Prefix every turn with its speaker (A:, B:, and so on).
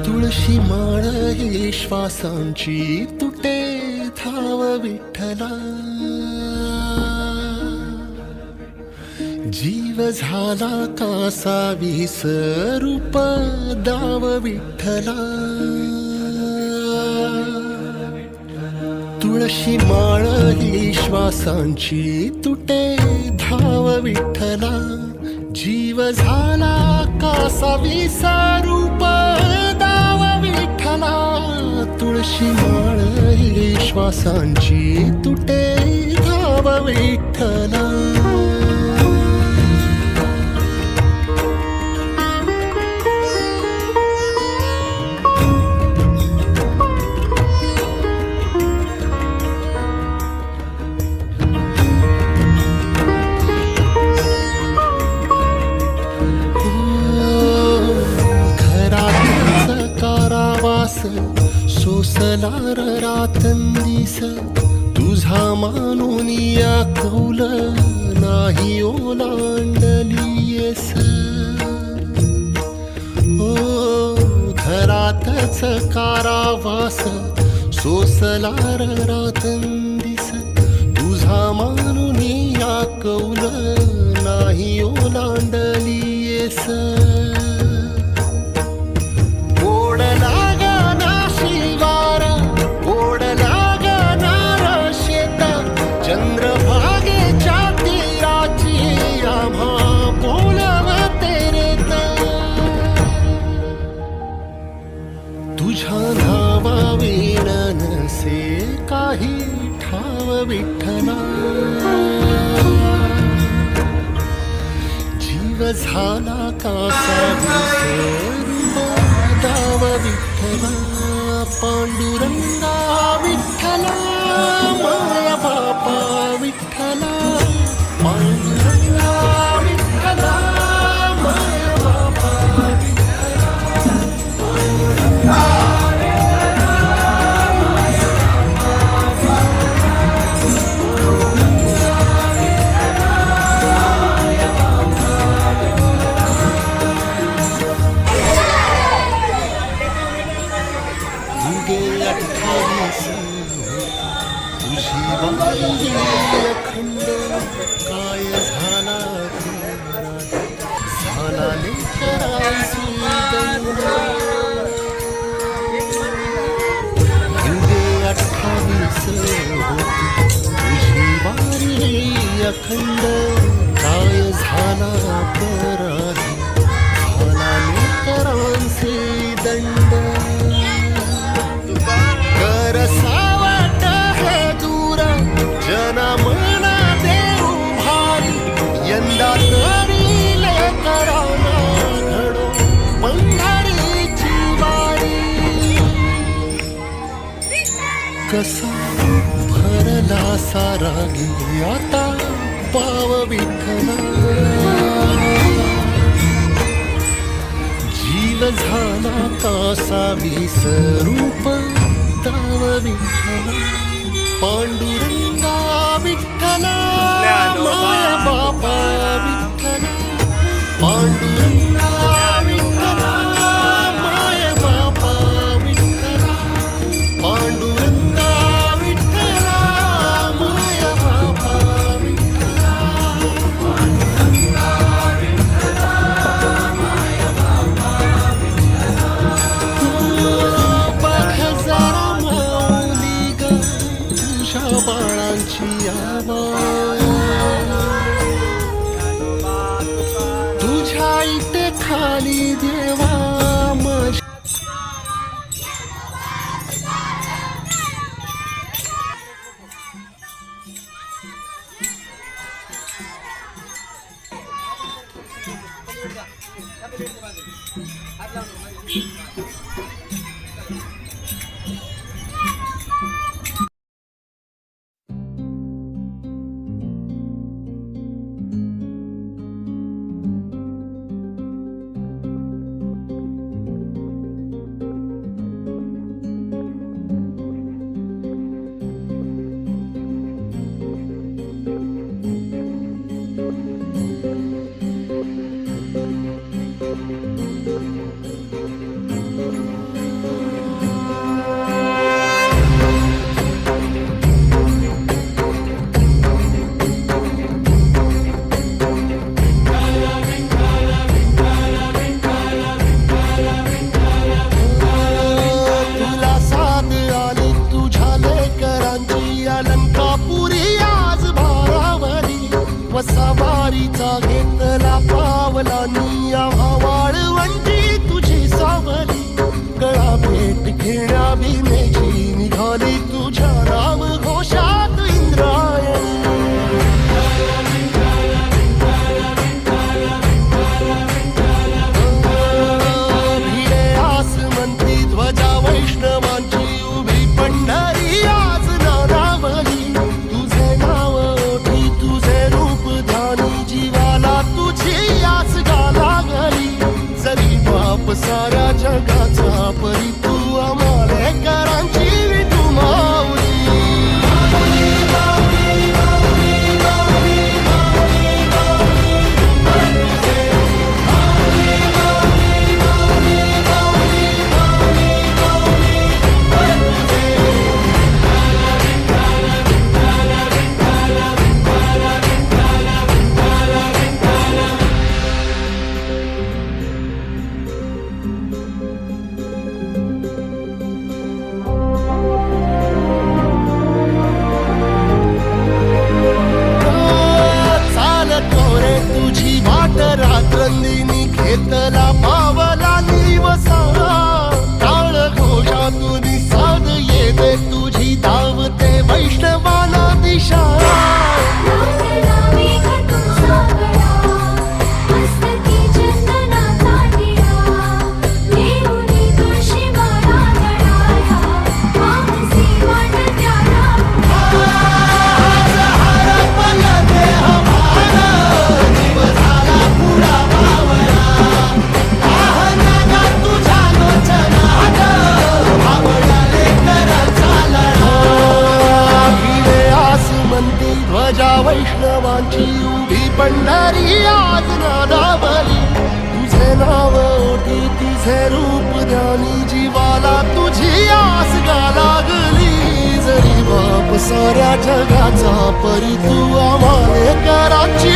A: तुळशी माळ ही श्वासांची तुटे धाव विठ्ठला, जीव झाला कासा विसरूप दाव विठ्ठला. तुळशी माळ ही श्वासांची तुटे धाव विठ्ठला, जीव झाला कासा विसरूप दाव विठ्ठला. तुळशी माळ ही श्वासांची तुटे धाव विठ्ठला. सोसलार रातंदिस तुझा मानून या कौल नाही ओलांडलीयस. ओ घरातच कारावास सोसलार रातंदिस तुझा मानून या कौल नाही ओलांडलीयस. तुझ्या नावाविण नसे काही ठाव विठ्ठला, जीव झाला कासा विसरूप दाव विठ्ठला. पांडुरंगा विठ्ठला माया बापा विठ्ठला, पांडुरंगा विठ्ठला माया बापा तुझी बाई अखंड काय झाला झाला लेकरांची दंड. 28 होती तुझी बाई अखंड काय झाला पराधी झाला लेकरांची दंड. कर सावट हे दूर जना मना देऊ भारी, यंदा तरी लेकरांना घडो पंढरीची वारी. कसा भरला सारा गे आता पाव विठ्ठला, जीव झाला कासा विसरूप दाव विठ्ठला. पांडुरंगा विठ्ठला माया बापा विठ्ठला, पांडुरंगा विठ्ठला माया बापा विठ्ठला, पांडुरंगा विठ्ठला माया बापा विठ्ठला, पांडुरंगा विठ्ठला माया बापा विठ्ठला. बघ जरा माऊली ग वारीचा घेतला पावलांनी आम्हा वाळवंटी तुझी सावली गळा भेट घेण्या भीमेची निघाली तुझ्या नाम घोषात इंद्रायणी भिडे आसमंती ध्वजा वैष्णवांची उभी पंढरी आज नानावली तुझे नाव ओठी तुझे रूप ध्यानी जीवाला तुझी आस गा लागली जरी बाप साऱ्या जगाचा परी तू आमालेकरांची विठू माऊली तुझी वाट रात्रंदिनी घेतला पावला निवसा टाळ घोषातून साध येते तुझी धावते वैष्णवाला दिशा ध्वजा वैष्णवांची उभी पंढरी आज नादावली तुझे नाव ओठी तुझे रूप ध्यानी जीवाला तुझी आस गा लागली जरी बाप साऱ्या जगाचा परी तू आम्हालेकरांची